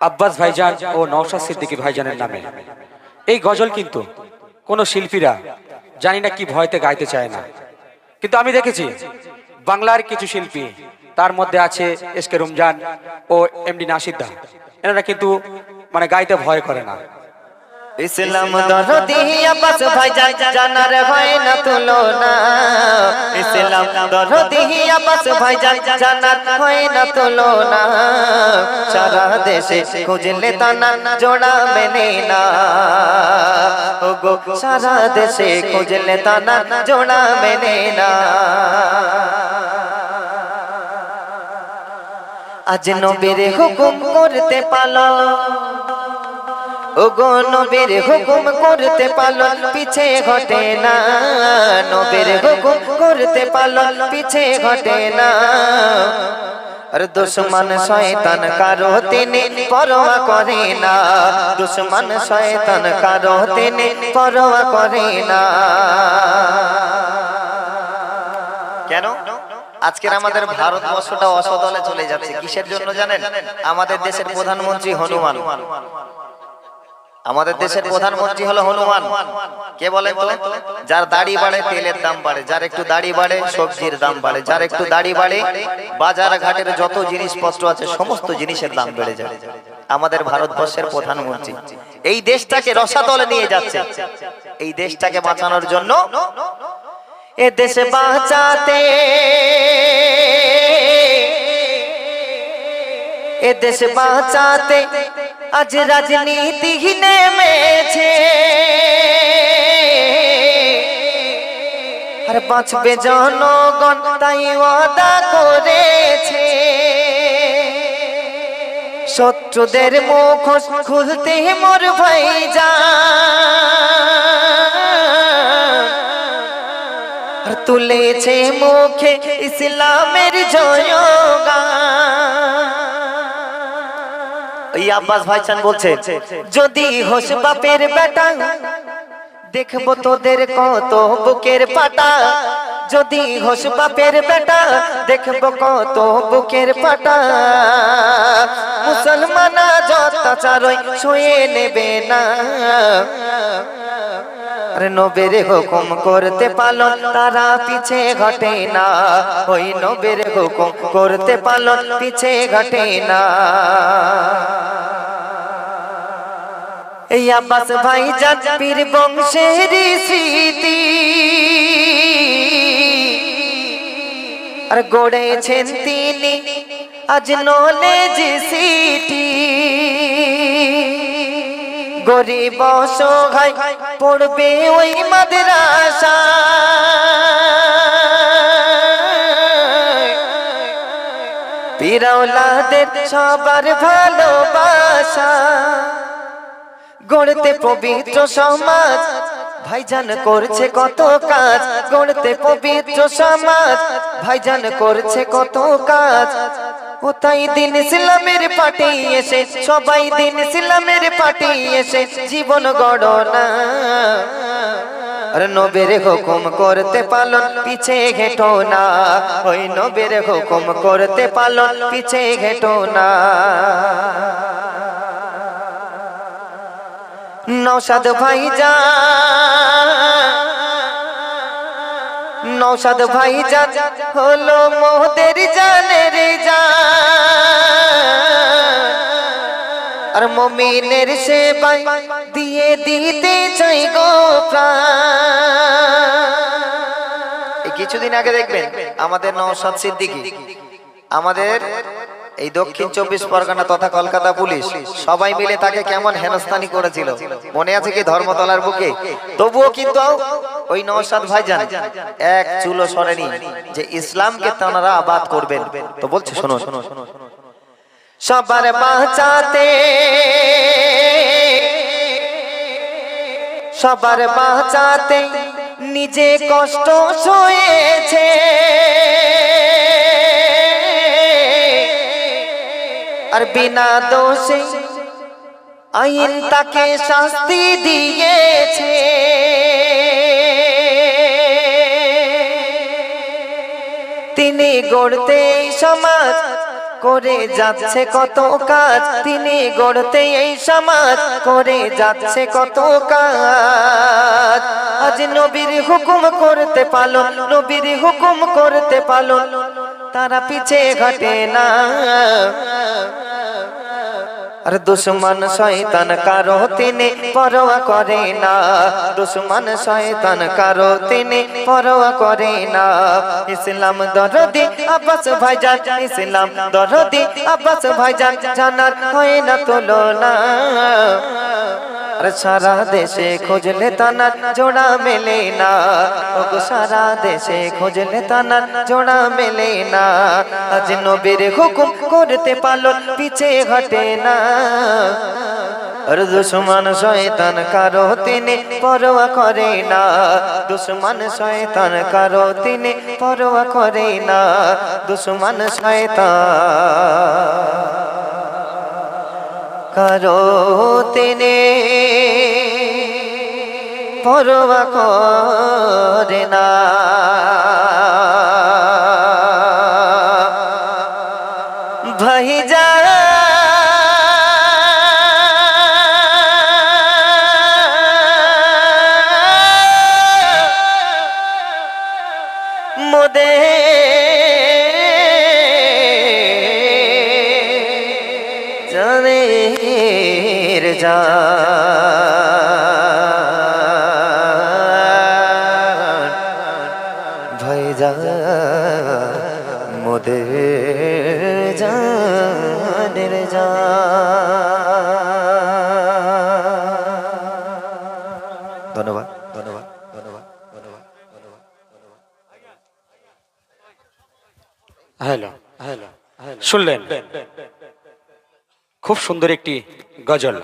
আব্বাস ভাইজান ও নওশাদ সিদ্দিকী ভাইজানের নামে এই গজল কিন্তু কোন শিল্পীরা জানি না কি ভয়তে গাইতে চায় না, কিন্তু আমি দেখেছি বাংলার কিছু শিল্পী, তার মধ্যে আছে এস কে রমজান ও এমডি নাসির দা, এনারা কিন্তু মানে গাইতে ভয় করে না। ইসলাম দরদি আব্বাস ভাইজান জানার হয় না তুলনা, ইসলাম দরদি আব্বাস ভাইজান জানার হয় না তুলনা, সারা দেশে খুঁজলে তানা জোড়া মেলে না, ওগো সারা দেশে খুঁজলে তানা জোড়া মেলে না। আজ নবীর হুকুম করতে পালো, ওগো নবীর হুকুম করতে পালন পিছে ঘটে না, নবীর হুকুম করতে পালন পিছে ঘটে না। আর দুশ্মন শয়তান কারো তিনি পরোয়া করে না, দুশ্মন শয়তান কারো তিনি পরোয়া করে না। কেন আজকের আমাদের ভারতবর্ষটা অসদলে চলে যাচ্ছে? কিসের জন্য জানেন? আমাদের দেশের প্রধানমন্ত্রী হনুমান, আমাদের দেশের প্রধানমন্ত্রী হলো হনুমান। কে বলেন তো? যার দাড়ি বাড়ে তেলের দাম বাড়ে, যার একটু দাড়ি বাড়ে সবজির দাম বাড়ে, যার একটু দাড়ি বাড়ে বাজার ঘাটের যত জিনিসপত্র আছে সমস্ত জিনিসের দাম বেড়ে যায়। আমাদের ভারতবর্ষের প্রধানমন্ত্রী এই দেশটাকে রসাতলে নিয়ে যাচ্ছে। এই দেশটাকে বাঁচানোর জন্য, এ দেশে বাঁচাতে, এ দেশ বাঁচাতে আজ রাজনীতি নেমেছে, আর বাঁচবে জনগণ তাই ওয়াদা করেছে। শত্রুদের মুখ খুলতে মোর ভাইজান, আর তুলেছে মুখে ইসলামের জয়গান। আব্বাস ভাইজান বলছে, যদি হোস বাপের বেটা দেখবো তোদের কত বুকের পাটা, যদি হোস বাপের বেটা দেখবো কত বুকের পাটা, মুসলমান অত্যাচারই সয়ে নেবে না। আরে নবীর হুকুম করতে পালন তারা পিছে ঘটে না, ওই নবীর হুকুম করতে পালন পিছে ঘটে না। এই আব্বাস ভাইজান পীর বংশের স্মৃতি, আর গড়েছেন তিনি আজ নলেজ সিটি। গরিব অসহায় পড়বে ওই মাদ্রাসা, পীর আওলাদের সবার ভালোবাসা, গড়তে পবিত্র সমাজ ভাইজান করছে কত কাজ, গড়তে পবিত্র সমাজ ভাইজান করছে কত কাজ। ও তাই দিন ইসলামের পাটে এসে, সবাই দিন ইসলামের পাটে এসে জীবন গড়না, আর নবীর হুকুম করতে পালন পিছে ঘেটো না, ওই নবীর হুকুম করতে পালন পিছে ঘেটো না। নওশাদ ভাইজান, নওশাদ ভাইজান হলো মোদের জানের জান, আর মুমিনের সেবায় দিয়ে দিতে চাই গো প্রাণ। কিছুদিন আগে দেখবেন আমাদের নওশাদ সিদ্দিকী, আমাদের এই দক্ষিণ 24 পরগনা তথা কলকাতা পুলিশ সবাই মিলে তাকে কেমন হেনস্থানি করেছিল মনে আছে কি? ধর্মতলার বুকে। তবুও কিন্তু ওই নওশাদ ভাইজান এক চুলো সরেনি যে ইসলামকে তারা আবাদ করবেন। তো বলছে শোনো, সবার বাঁচাতে, সবার বাঁচাতে নিজে কষ্ট সয়েছে, আর বিনা দোষে আইন তাকে শাস্তি দিয়েছে। তিনি গড়তে সমাজ করে যাচ্ছে কত কাজ, তিনি গড়তে এই সমাজ করে যাচ্ছে কত কাজ। আজ নবীর হুকুম করতে পালন, নবীর হুকুম করতে পালন, তারা পিছে ঘটে না। আর দুশ্মন শয়তান কারো তিনি পরোয়া করে না, দুশ্মন শয়তান কারো তিনি পরোয়া করে না। ইসলাম দরদি আব্বাস ভাইজান, ইসলাম দরদি আব্বাস ভাইজান, জানার হয় না তুলনা। আর সারা দেশে খুঁজলে তানার জোড়া মেলে না, ওগো সারা দেশে খুঁজলে তানার জোড়া মেলে না। আজ নবীর হুকুম করতে পালন পিছে ঘটে না। আর দুশ্মন শয়তান কারো তিনি পরোয়া করে না, দুশ্মন শয়তান কারো তিনি পরোয়া করে না। দুশ্মন শয়তান কারো তিনি পরোয়া করে না। ভাইজান মোদের জানের জান, ভাইজান মোদের জানের জান। ধন্যবাদ, ধন্যবাদ, ধন্যবাদ, ধন্যবাদ, ধন্যবাদ। হ্যালো, শুনলেন খুব সুন্দর একটি গজল।